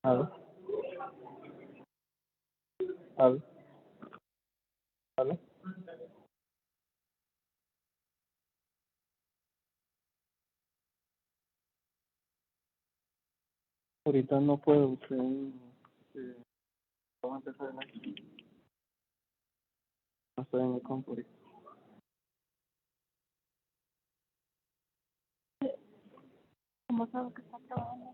Halo, halo, halo. Ahorita no puedo, vamos a empezar aquí. No estoy en el compu ahorita. ¿Cómo sabe que está trabajando?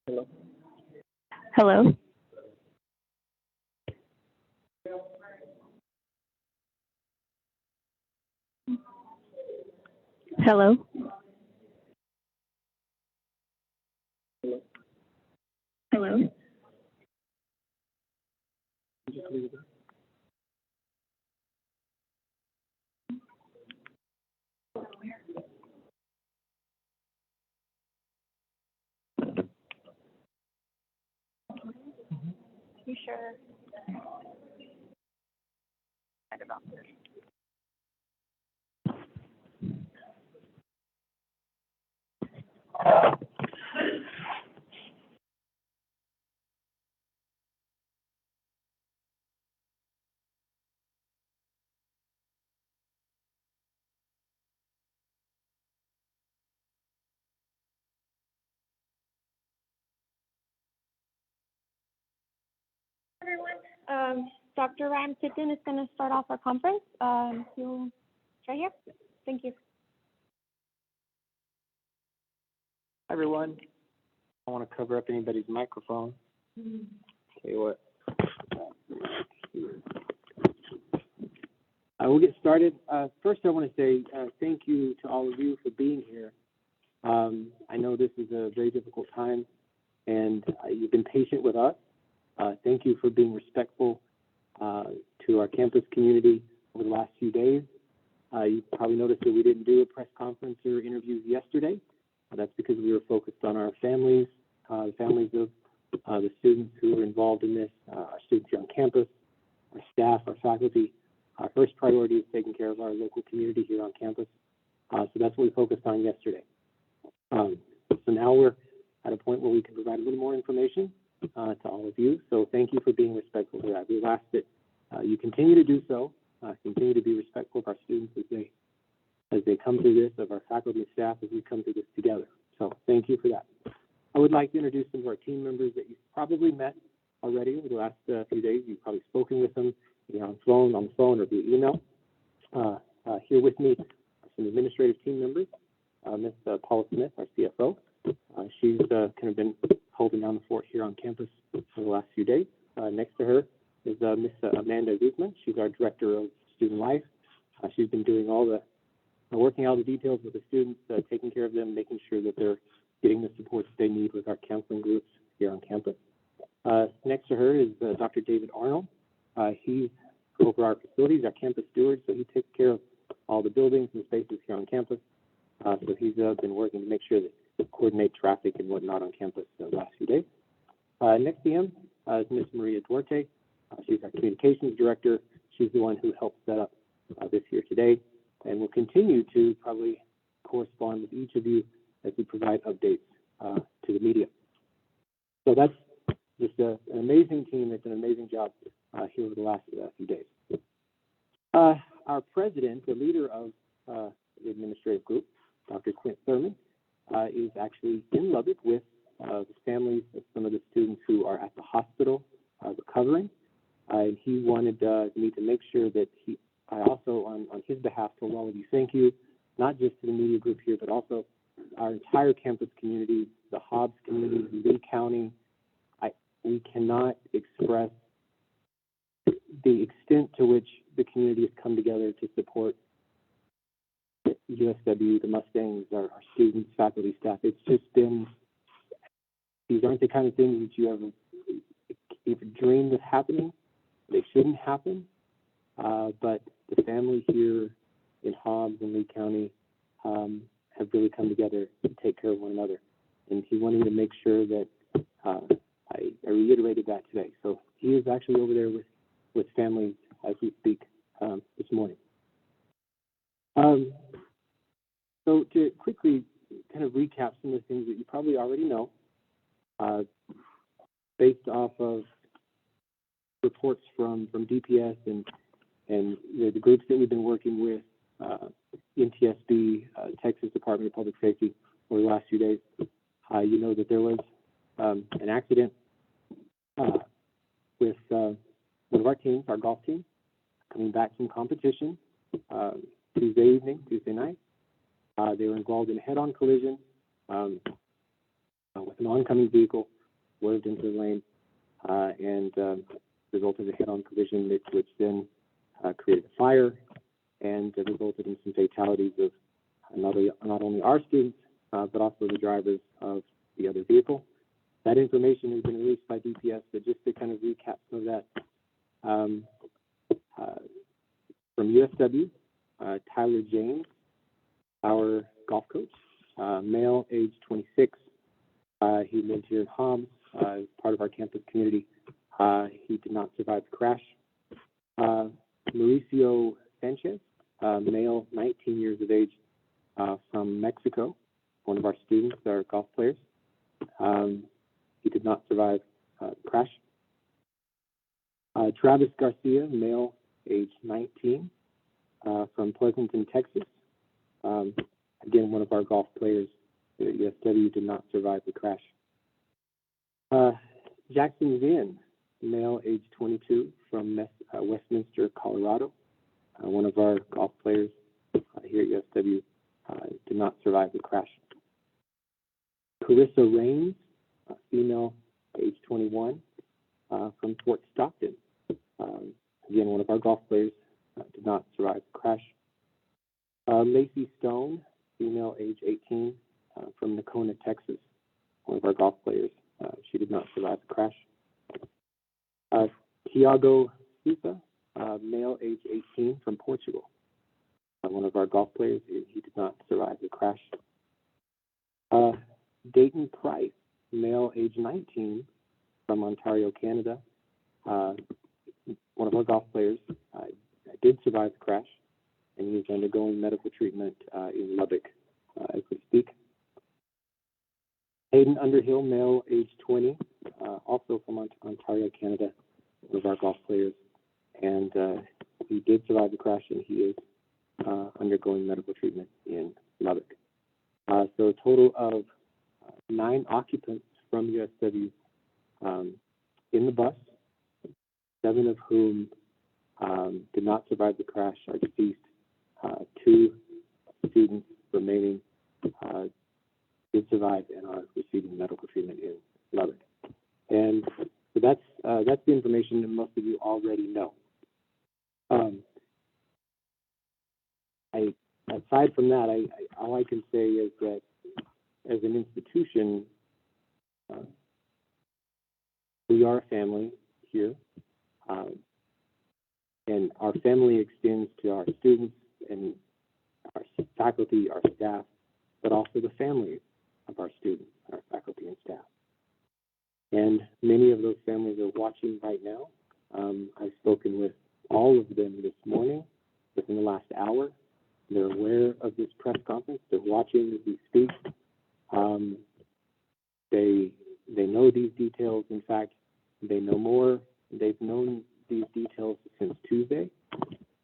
Hello. Hello. Hello. Hello. Hello. Just leave it there. You sure? I don't know. Dr. Ryan Tipton is going to start off our conference. He'll right here. Thank you. Hi, everyone. I want to cover up anybody's microphone. Tell you what. We'll get started. First, I want to say thank you to all of you for being here. I know this is a very difficult time, and you've been patient with us. Thank you for being respectful to our campus community over the last few days. You probably noticed that we didn't do a press conference or interviews yesterday. That's because we were focused on our families, the families of the students who are involved in this, our students here on campus, our staff, our faculty. Our first priority is taking care of our local community here on campus. So that's what we focused on yesterday. So now we're at a point where we can provide a little more information to all of you. So thank you for being respectful of that. We've asked that you continue to do so, continue to be respectful of our students as they come through this, of our faculty and staff as we come through this together. So thank you for that. I would like to introduce some of our team members that you've probably met already over the last few days. You've probably spoken with them on the phone or via email. Here with me are some administrative team members. Ms. Paula Smith, our CFO. She's kind of been holding down the fort here on campus for the last few days. Next to her is Ms. Amanda Guzman. She's our Director of Student Life. She's been doing working all the details with the students, taking care of them, making sure that they're getting the support that they need with our counseling groups here on campus. Next to her is Dr. David Arnold. He's over our facilities, our campus steward, so he takes care of all the buildings and spaces here on campus. So he's been working to make sure that we coordinate traffic and whatnot on campus the last few days. Next to him is Ms. Maria Duarte. She's our communications director. She's the one who helped set up this here today, and will continue to probably correspond with each of you as we provide updates to the media. So that's just an amazing team that's done an amazing job here over the last few days. Our president, the leader of the administrative group, Dr. Quint Thurman, is actually in Lubbock with the families of some of the students who are at the hospital recovering. And he wanted me to make sure that I also, on his behalf, told all of you thank you, not just to the media group here, but also our entire campus community, the Hobbs community, Lee County. We cannot express the extent to which the community has come together to support USW, the Mustangs, our students, faculty, staff. It's just been, these aren't the kind of things that you ever even dreamed of happening. They shouldn't happen. But the family here in Hobbs and Lee County have really come together to take care of one another. And he wanted me to make sure that I reiterated that today. So he is actually over there with families as we speak this morning. Um, so to quickly kind of recap some of the things that you probably already know, uh, based off of reports from DPS and the groups that we've been working with, NTSB, Texas Department of Public Safety, over the last few days, you know that there was an accident with one of our teams, our golf team, coming back from competition Tuesday night. They were involved in a head-on collision with an oncoming vehicle, swerved into the lane, and resulted in a head-on collision, which then created a fire and resulted in some fatalities of not only our students, but also the drivers of the other vehicle. That information has been released by DPS, but just to kind of recap some of that, from USW, Tyler James, our golf coach, male, age 26. He lived here in Homs, as part of our campus community. He did not survive the crash. Mauricio Sanchez, male, 19 years of age, from Mexico, one of our students, our golf players. He did not survive the crash. Travis Garcia, male, age 19, from Pleasanton, Texas. Again, one of our golf players at USW, did not survive the crash. Jackson Vinn, male, age 22, from Westminster, Colorado. One of our golf players here at USW, did not survive the crash. Carissa Rains, female, age 21, from Fort Stockton. Again, one of our golf players, did not survive the crash. Lacey Stone, female, age 18, from Nacona, Texas. One of our golf players, she did not survive the crash. Tiago Sousa, male, age 18, from Portugal. One of our golf players, he did not survive the crash. Dayton Price, male, age 19, from Ontario, Canada. One of our golf players did survive the crash, and he is undergoing medical treatment in Lubbock as we speak. Hayden Underhill, male, age 20, also from Ontario, Canada, one of our golf players, and he did survive the crash, and he is undergoing medical treatment in Lubbock. So a total of 9 occupants from USW in the bus, 7 of whom did not survive the crash, are deceased. 2 students remaining did survive and are receiving medical treatment in Lubbock. And so that's the information that most of you already know. Aside from that, all I can say is that as an institution, we are a family here, and our family extends to our students and our faculty, our staff, but also the families of our students, our faculty and staff. And many of those families are watching right now. I've spoken with all of them this morning, within the last hour. They're aware of this press conference. They're watching as we speak. They know these details. In fact, they know more. They've known these details since Tuesday.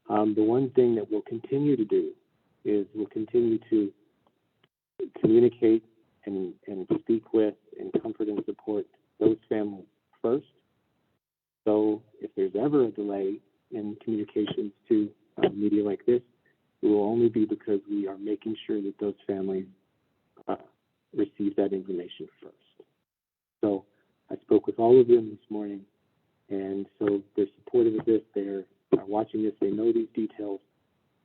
The one thing that we'll continue to do is we'll continue to communicate and speak with and comfort and support those families first. So if there's ever a delay in communications to media like this, it will only be because we are making sure that those families receive that information first. So I spoke with all of them this morning, and so they're supportive of this. They're watching this. They know these details.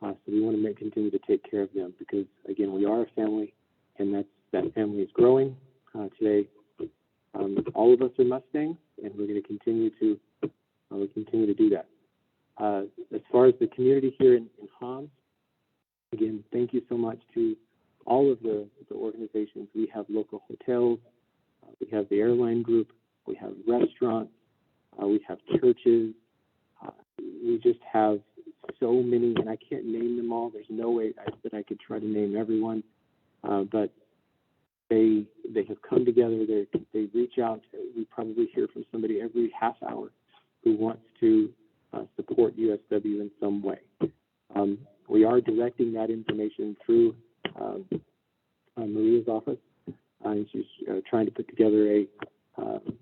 So we want to continue to take care of them because, again, we are a family, and that family is growing. Today, all of us are Mustangs, and we're going to continue to do that. As far as the community here in Homs, again, thank you so much to all of the organizations. We have local hotels, we have the airline group, we have restaurants, we have churches. We just have so many, and I can't name them all. There's no way that I could try to name everyone, but they have come together. They reach out. We probably hear from somebody every half hour who wants to support USW in some way. We are directing that information through Maria's office, and she's trying to put together a kind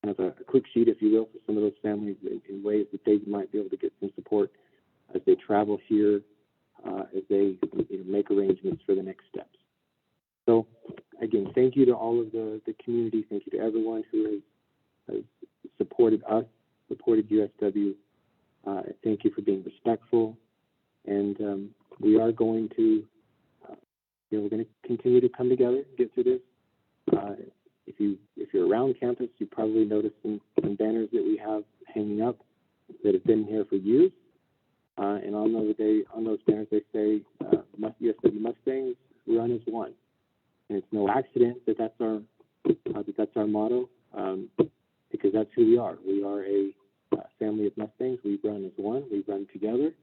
of a quick sheet, if you will, for some of those families in ways that they might be able to get some support as they travel here, as they make arrangements for the next steps. So, again, thank you to all of the community. Thank you to everyone who has supported us, supported USW. Thank you for being respectful. And we are going to, we're going to continue to come together, get through this. If you're around campus, you probably noticed some banners that we have hanging up that have been here for years. And on those banners, they say, USW Mustangs, run as one. And it's no accident that that's our motto, because that's who we are. We are a family of Mustangs. We run as one. We run together.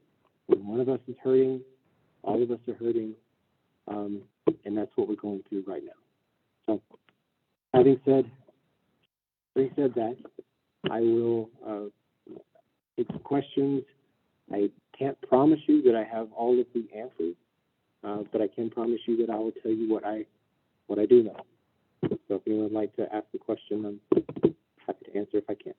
When one of us is hurting, all of us are hurting, and that's what we're going through right now. So, having said that, I will take some questions. I can't promise you that I have all of the answers, but I can promise you that I will tell you what I do know. So if anyone would like to ask a question, I'm happy to answer if I can.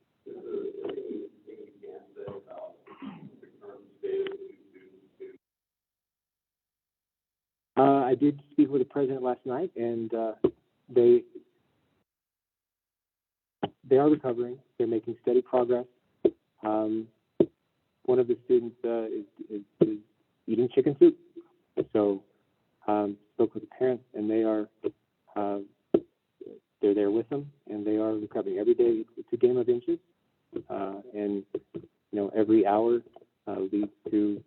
I did speak with the president last night, and they are recovering. They're making steady progress. One of the students is eating chicken soup. So spoke with the parents, and they're there with them, and they are recovering. Every day it's a game of inches, and every hour leads to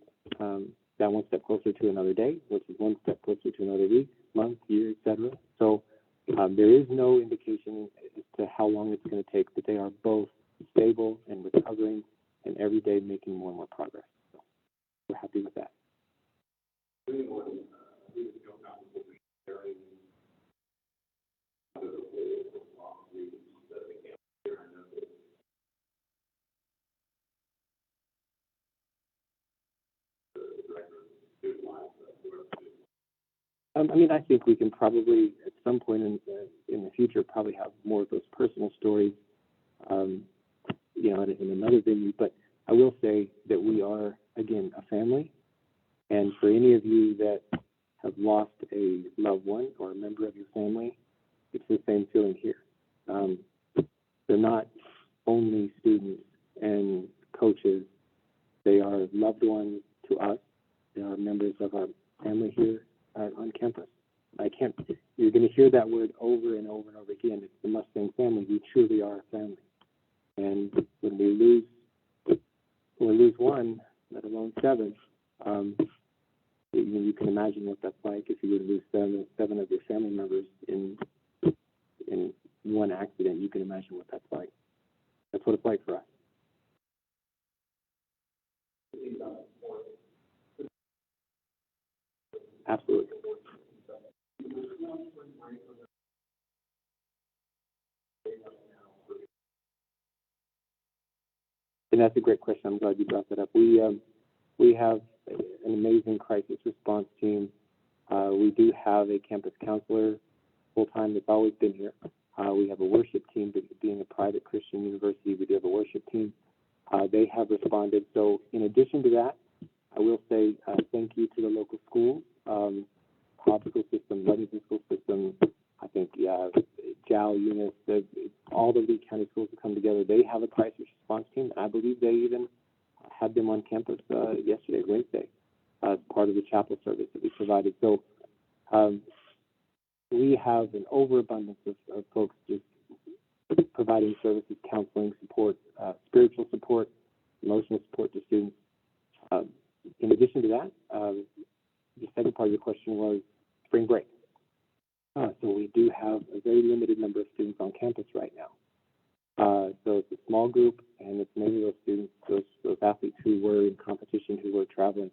that one step closer to another day, which is one step closer to another week, month, year, etc. So there is no indication as to how long it's going to take, but they are both stable and recovering, and every day making more and more progress. So we're happy with that. I think we can probably, at some point in the future, probably have more of those personal stories, in another venue. But I will say that we are, again, a family. And for any of you that have lost a loved one or a member of your family, it's the same feeling here. They're not only students and coaches. They are loved ones to us. They are members of our family here on campus. You're going to hear that word over and over and over again. It's the Mustang family. We truly are a family. And when we lose one, let alone seven, you can imagine what that's like if you were to lose seven of your family members in one accident. You can imagine what that's like. That's what it's like for us. Absolutely. And that's a great question. I'm glad you brought that up. We have an amazing crisis response team. We do have a campus counselor full-time that's always been here. We have a worship team, but being a private Christian university, we do have a worship team. They have responded. So in addition to that, I will say thank you to the local schools, Cobb School System, Ludington School System, I think, JAL, Eunice, all the Lee County schools have come together. They have a crisis response team. I believe they even had them on campus yesterday, Wednesday, as part of the chapel service that we provided. So we have an overabundance of folks just providing services, counseling support, spiritual support, emotional support to students. In addition to that, the second part of your question was spring break. So we do have a very limited number of students on campus right now. So it's a small group, and it's mainly those students, those athletes who were in competition, who were traveling.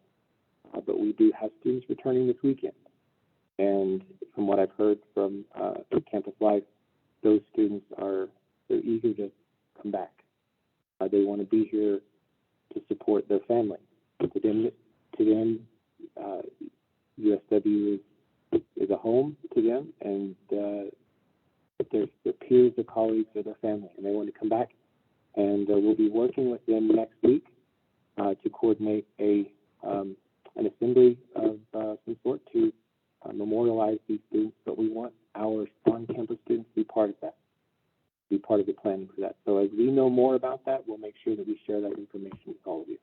But we do have students returning this weekend. And from what I've heard from Campus Life, those students they're eager to come back. They want to be here to support their family. To them, USW is a home to them, and their peers, their colleagues, or their family, and they want to come back. And we'll be working with them next week to coordinate an assembly of some sort to memorialize these students. But we want our on-campus students to be part of that, be part of the planning for that. So as we know more about that, we'll make sure that we share that information with all of you.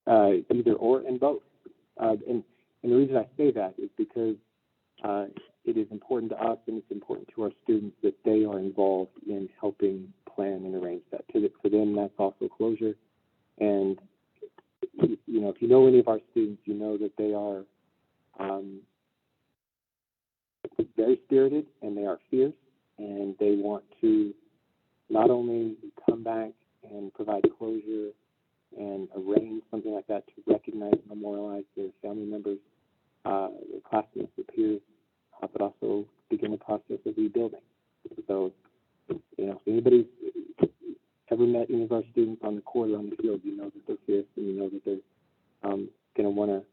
Either or and both. And the reason I say that is because it is important to us and it's important to our students that they are involved in helping plan and arrange that. For them, that's also closure. And, you know, if you know any of our students, you know that they are very spirited and they are fierce, and they want to not only come back and provide closure and arrange something like that to recognize and memorialize their family members, their classmates, their peers, but also begin the process of rebuilding. So, you know, if anybody's ever met any of our students on the court or on the field, you know that they're fierce, and you know that they're going to want to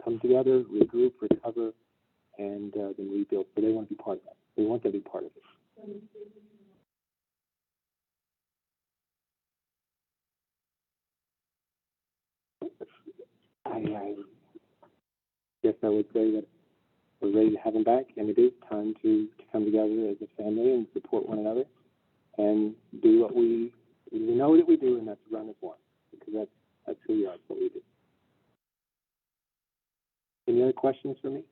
come together, regroup, recover, and then rebuild. So they want to be part of that. They want to be part of it. I guess I would say that we're ready to have them back, and it is time to come together as a family and support one another and do what we know that we do, and that's run as one, because that's who we are. That's what we do. Any other questions for me?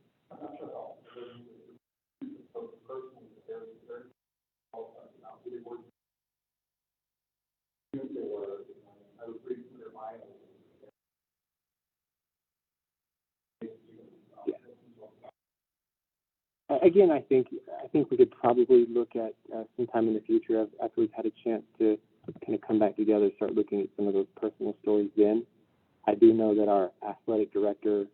Again, I think we could probably look at sometime in the future after we've had a chance to kind of come back together, start looking at some of those personal stories. Then I do know that our athletic director,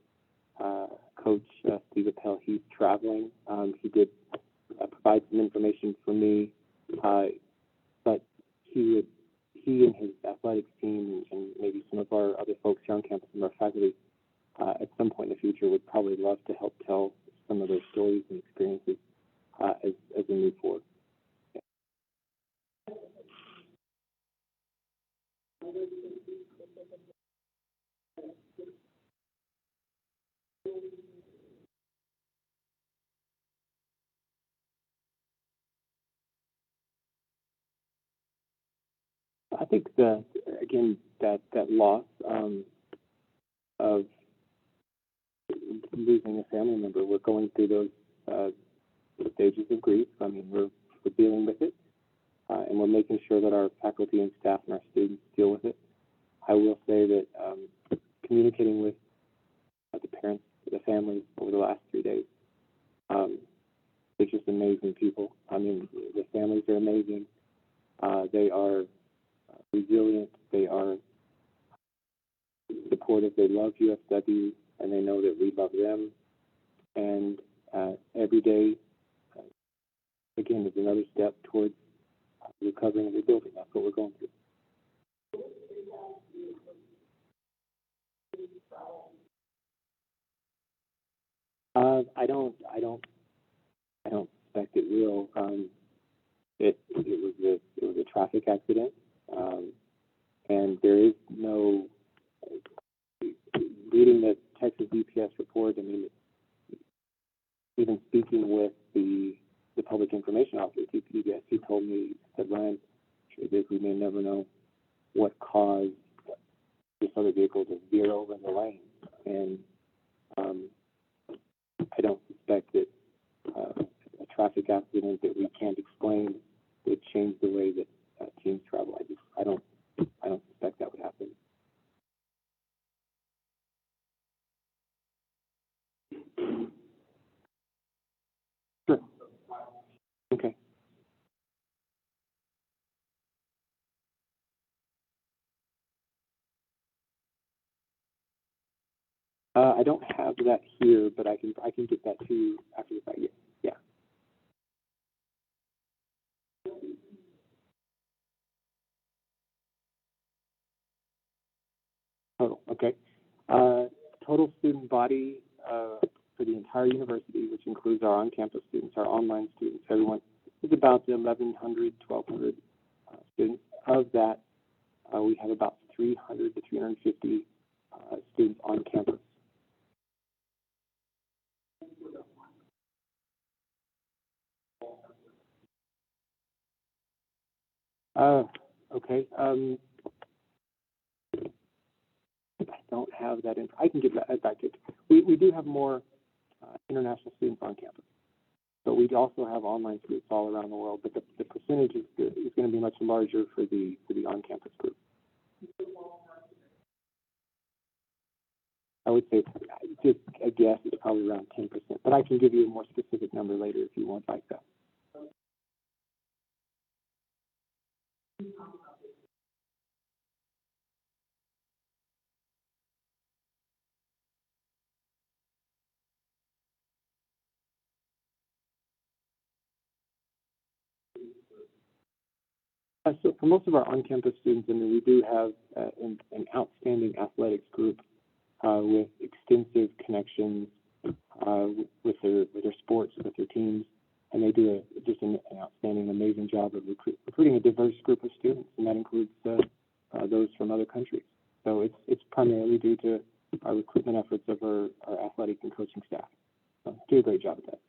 Coach Steve Appel, he's traveling. He did provide some information for me, but he and his athletics team and maybe some of our other folks here on campus and our faculty at some point in the future would probably love to help tell some of their stories and experiences as we move forward. I think that loss of losing a family member, we're going through those stages of grief. I mean, we're dealing with it, and we're making sure that our faculty and staff and our students deal with it. I will say that communicating with the parents, the families over the last 3 days, they're just amazing people. I mean, the families are amazing. They are resilient. They are supportive. They love USW, and they know that we love them. And every day, again, is another step towards recovering and rebuilding. That's what we're going through. I don't suspect it will. It was a traffic accident, and there is no reading the Texas DPS report. I mean, even speaking with the public information officer, TPS, he told me, he said, Ryan, we may never know what caused this other vehicle to veer over in the lane, and I don't suspect that a traffic accident that we can't explain would change the way that teams travel. I don't Okay. I don't have that here, but I can get that to you after the fact. Yeah. Total. Okay. Uh, Total student body for the entire university, which includes our on-campus students, our online students, everyone, is about 1,100, 1,200 students. Of that, we have about 300 to 350 students on campus. Okay. I don't have that info. I can get that back to you. We do have more international students on campus, but we also have online students all around the world. But the percentage is going to be much larger for the on-campus group. I would say, just a guess, it's probably around 10%. But I can give you a more specific number later if you want like that. So for most of our on-campus students, I mean, we do have an outstanding athletics group with extensive connections with their sports, with their teams, and they do just an outstanding, amazing job of recruiting a diverse group of students, and that includes those from other countries. So it's primarily due to our recruitment efforts of our athletic and coaching staff. So do a great job at that.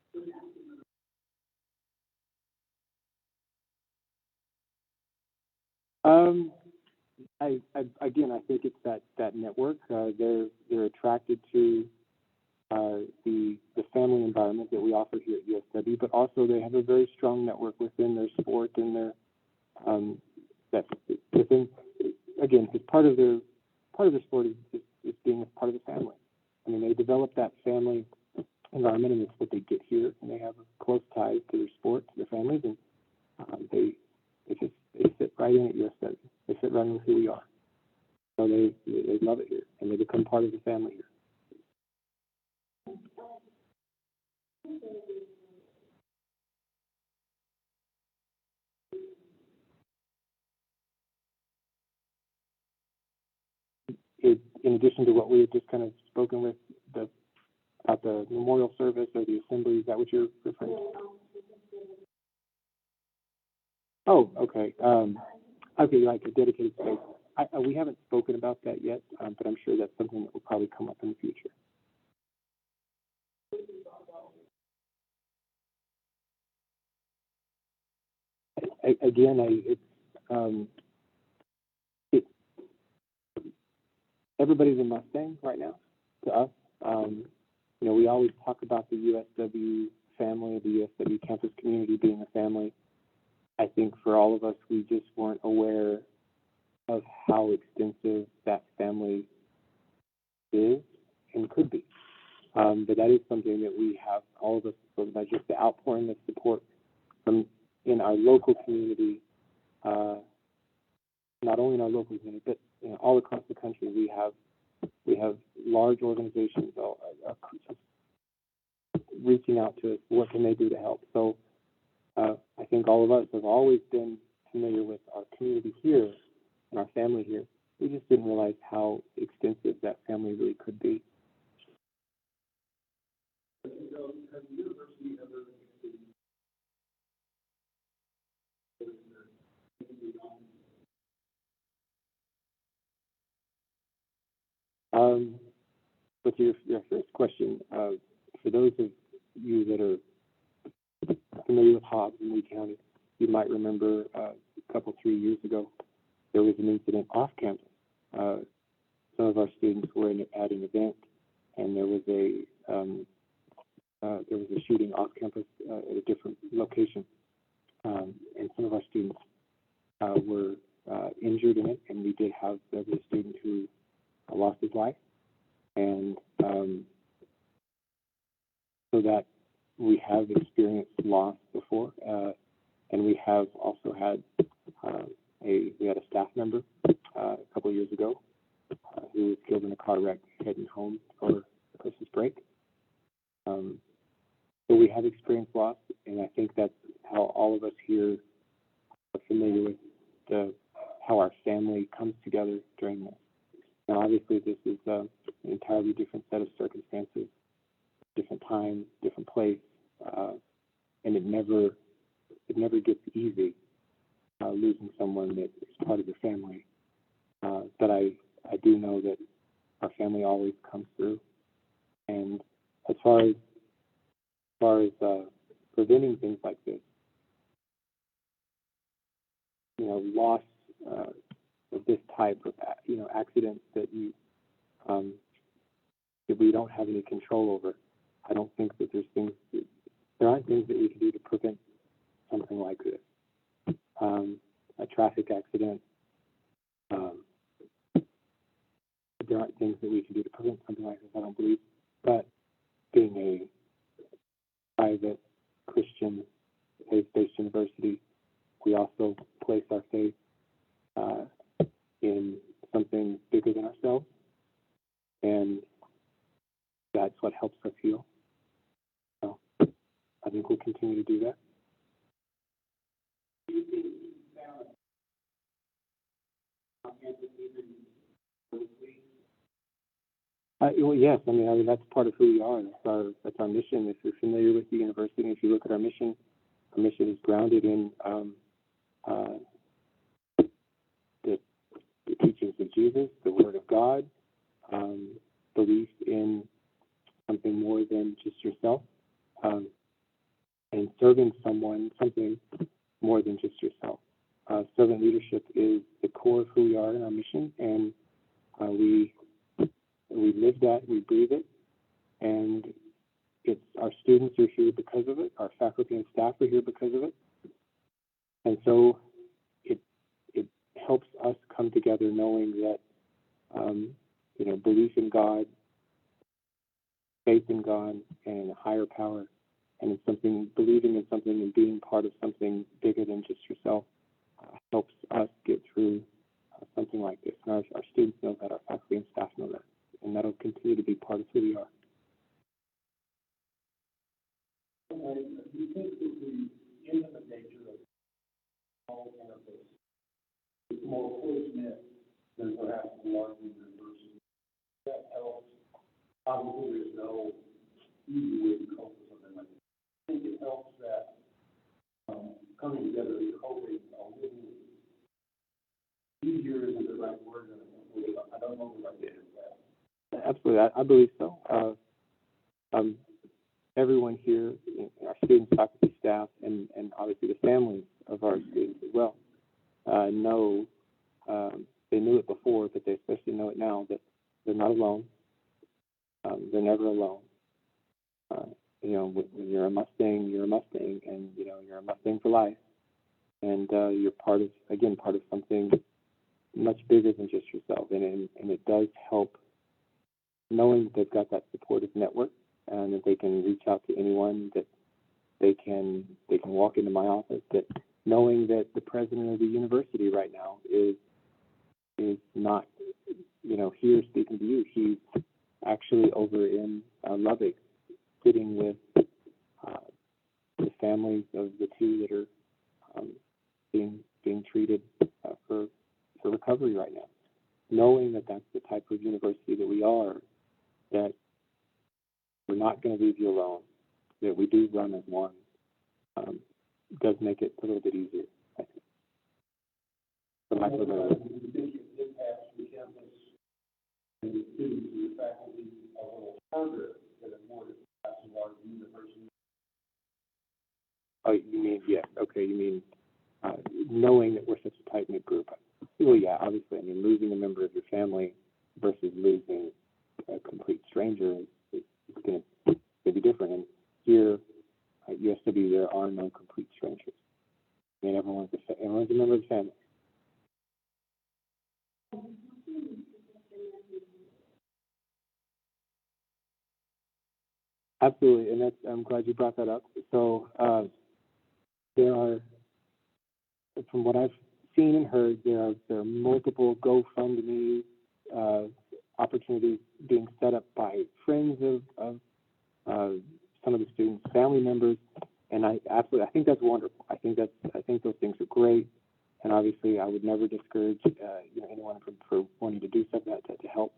Um, Again, I think it's that network. They're attracted to the family environment that we offer here at USW, but also they have a very strong network within their sport and their that within again, it's part of their sport is being a part of the family. I mean, they develop that family environment, and it's what they get here, and they have close ties to their sport, to their families, and they fit right in at USW. They fit right in with who we are. So they love it here, and they become part of the family here. In addition to what we had just kind of spoken with about the memorial service or the assembly, is that what you're referring to? Oh, okay. Okay, like a dedicated space. We haven't spoken about that yet, but I'm sure that's something that will probably come up in the future. Again, it, everybody's a Mustang right now to us. We always talk about the USW family, the USW campus community being a family. I think for all of us, we just weren't aware of how extensive that family is and could be. But that is something that we have, all of us, sort of just the outpouring of support from in our local community, not only in our local community, but all across the country. We have large organizations reaching out to us. What can they do to help? So I think all of us have always been familiar with our community here and our family here. We just didn't realize how extensive that family really could be. With your first question, for those of you that are familiar with Hobbs and Lee County, you might remember a couple, 3 years ago, there was an incident off campus. Some of our students were at an event, and there was a shooting off campus at a different location, and some of our students were injured in it, and we did have a student who lost his life, and so that we have experienced loss before, and we have also had we had a staff member a couple of years ago who was killed in a car wreck heading home for Christmas break. So we have experienced loss, and I think that's how all of us here are familiar with how our family comes together during this. Now, obviously, this is an entirely different set of circumstances, different time, different place, and it never gets easy losing someone that is part of your family. But I do know that our family always comes through. And as far as preventing things like this, loss of this type of accidents that that we don't have any control over, I don't think that there aren't things that we can do to prevent something like this. A traffic accident, there aren't things that we can do to prevent something like this, I don't believe. But being a private Christian faith-based university, we also place our faith in something bigger than ourselves, and that's what helps us heal. So I think we'll continue to do that. Well, yes, I mean that's part of who we are. That's our mission. If you're familiar with the university, if you look at our mission is grounded in the teachings of Jesus, the Word of God, belief in something more than just yourself, and serving something more than just yourself. Servant leadership is the core of who we are in our mission, and we live that, we breathe it, and our students are here because of it, our faculty and staff are here because of it, and so it helps us come together knowing that belief in God, faith in God, and a higher power, and believing in something and being part of something bigger than just yourself helps us get through something like this. And our students know that, our faculty and staff know that, and that'll continue to be part of who we are. Do you think that the intimate nature of all campus is more close-knit than perhaps the large university? That helps. Obviously, there's no easy way to cope with something like this. I think it helps that coming together and coping a little easier isn't the right word. I don't know the right word for that. Absolutely, I believe so. Everyone here, our students, faculty, staff, and obviously the families of our students as well, know, they knew it before, but they especially know it now, that they're not alone. They're never alone. When you're a Mustang, and you're a Mustang for life, and you're part of something much bigger than just yourself, and it does help knowing that they've got that supportive network, and that they can reach out to anyone, that they can walk into my office, that knowing that the president of the university right now is not here speaking to you. He's actually over in Lubbock, sitting with the families of the two that are being treated for recovery right now. Knowing that that's the type of university that we are, that we're not going to leave you alone, that we do run as one, does make it a little bit easier, I think. For lack of a better word. Do you think it impacts the campus and the students and the faculty a little harder than it would as a large university? Oh, you mean, yes. Okay, you mean knowing that we're such a tight-knit group. Well, yeah, obviously. I mean, losing a member of your family versus losing a complete stranger is going to be different. And here at USW, there are no complete strangers. I mean, everyone's a member of the family. Absolutely, and I'm glad you brought that up. So there are, from what I've seen and heard, there are multiple GoFundMe opportunities being set up by friends of some of the students, family members, and I think that's wonderful. I think those things are great, and obviously I would never discourage anyone for wanting to do something like that to help.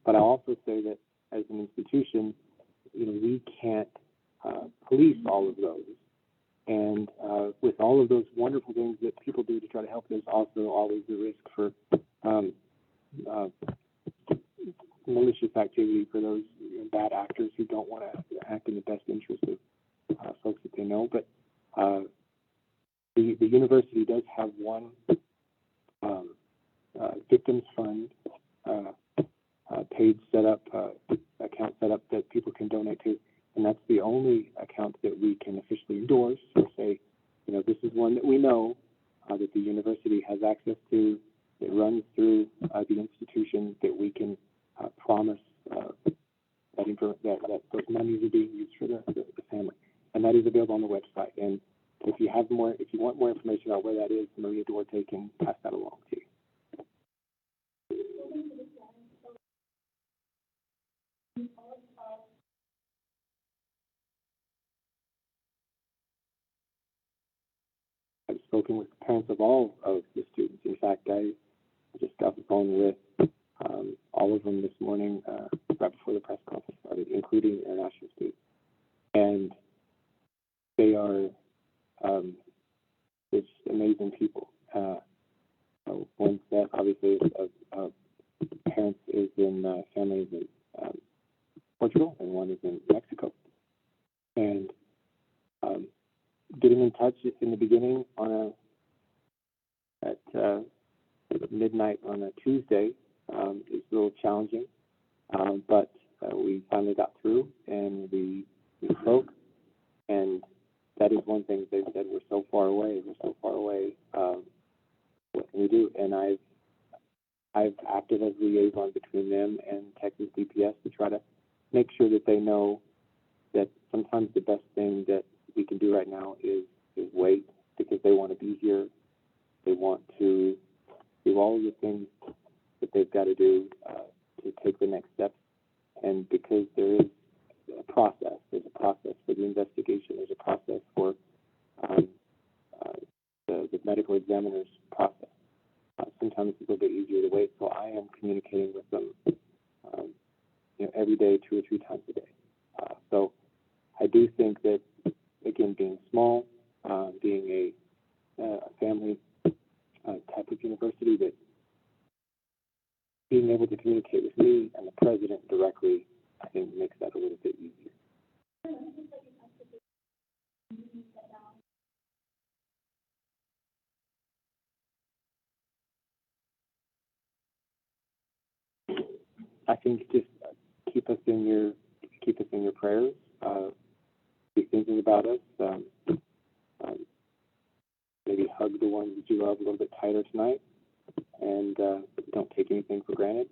But I also say that as an institution, we can't police all of those. And with all of those wonderful things that people do to try to help, there's also always the risk for malicious activity for those bad actors who don't want to act in the best interest of folks that they know. But the university does have one victims fund page set up, account set up that people can donate to, and that's the only account that we can officially endorse or say, this is one that we know that the university has access to. It runs through the institution that we can promise that those monies are being used for the family, and that is available on the website. And if you want more information about where that is, Maria Duarte can pass that along to you. I've spoken with the parents of all of the students. In fact, I just got the phone with all of them this morning, right before the press conference started, including international students. And they are just amazing people. One that obviously parents is in families in Portugal, and one is in Mexico. And getting in touch in the beginning at midnight on a Tuesday is a little challenging, but we finally got through, and we spoke, and that is one thing they said: we're so far away. What can we do? And I've acted as liaison between them and Texas DPS to try to make sure that they know that sometimes the best thing that we can do right now is wait, because they want to be here. They want to do all of the things that they've got to do to take the next steps. And because there is a process, there's a process for the investigation, there's a process for the medical examiner's process. Sometimes it's a little bit easier to wait, so I am communicating with them every day, 2 or 3 times a day. So I do think that, again, being small, being a family type of university, that being able to communicate with me and the president directly, I think makes that a little bit easier. I think just keep us in your prayers. Be thinking about us. Maybe hug the ones that you love a little bit tighter tonight, and don't take anything for granted.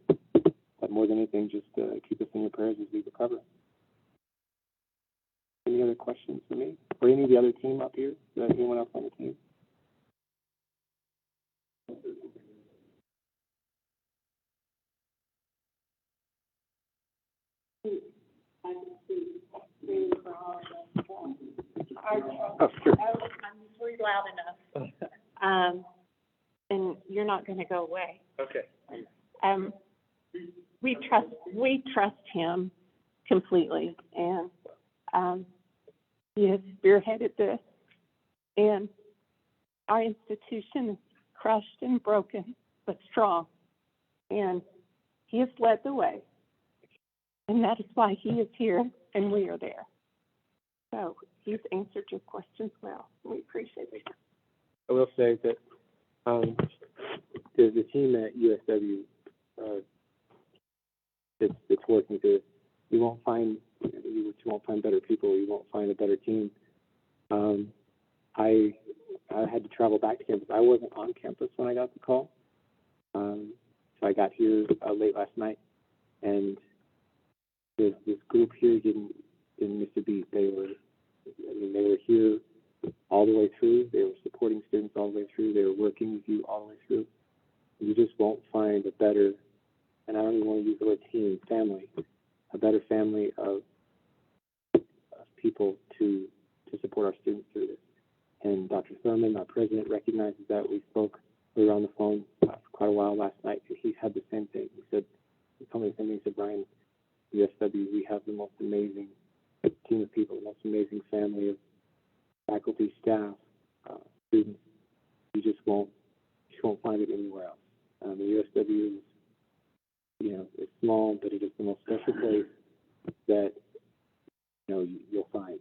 But more than anything, just keep us in your prayers as we recover. Any other questions for me or any of the other team up here? Anyone else on the team? Oh, sure. I'm usually loud enough. And you're not going to go away. Okay. We trust him completely, and he has spearheaded this, and our institution is crushed and broken, but strong, and he has led the way, and that is why he is here and we are there. So he's answered your questions well. We appreciate it. I will say that the team at USW that's working through it, you won't find better people. You won't find a better team. I had to travel back to campus. I wasn't on campus when I got the call, so I got here late last night, and this group here didn't didn't miss a beat. They were here all the way through. They were supporting students all the way through. They were working with you all the way through. You just won't find a better, and I don't even want to use the word team, family, a better family of people to support our students through this. And Dr. Thurman, our president, recognizes that. We were on the phone for quite a while last night, and he had the same thing. He told me the same thing. He said, Brian, USW, we have the most amazing team of people, the most amazing family of faculty, staff, students. You just won't find it anywhere else. The USW is, it's small, but it is the most special place that you'll find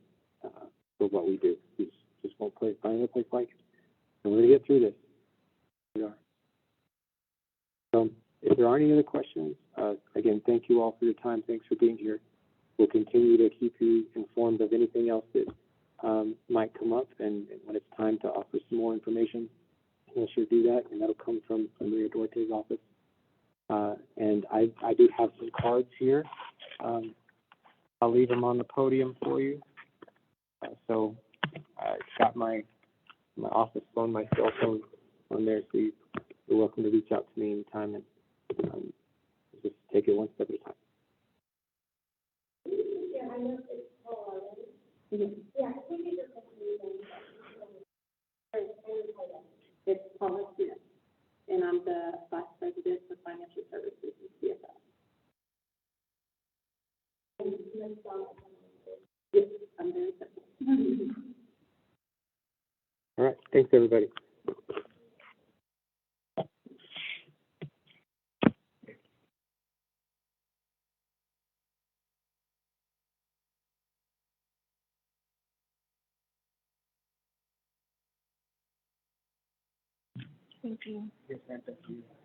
for what we do. You just won't find another place like it. And we're going to get through this. We are. So if there aren't any other questions, again, thank you all for your time. Thanks for being here. We'll continue to keep you informed of anything else that might come up, and when it's time to offer some more information, we'll sure do that, and that'll come from Maria Duarte's office. And I do have some cards here. I'll leave them on the podium for you. So I've got my office phone, my cell phone on there, so you're welcome to reach out to me anytime, and just take it one step at a time. Yeah, I know it's Paul. Yeah, I think it's just it's Paula Smith, and I'm the Vice President for Financial Services and CFO. Yes, I'm very simple. All right, thanks everybody. Thank you. Yes, ma'am, thank you.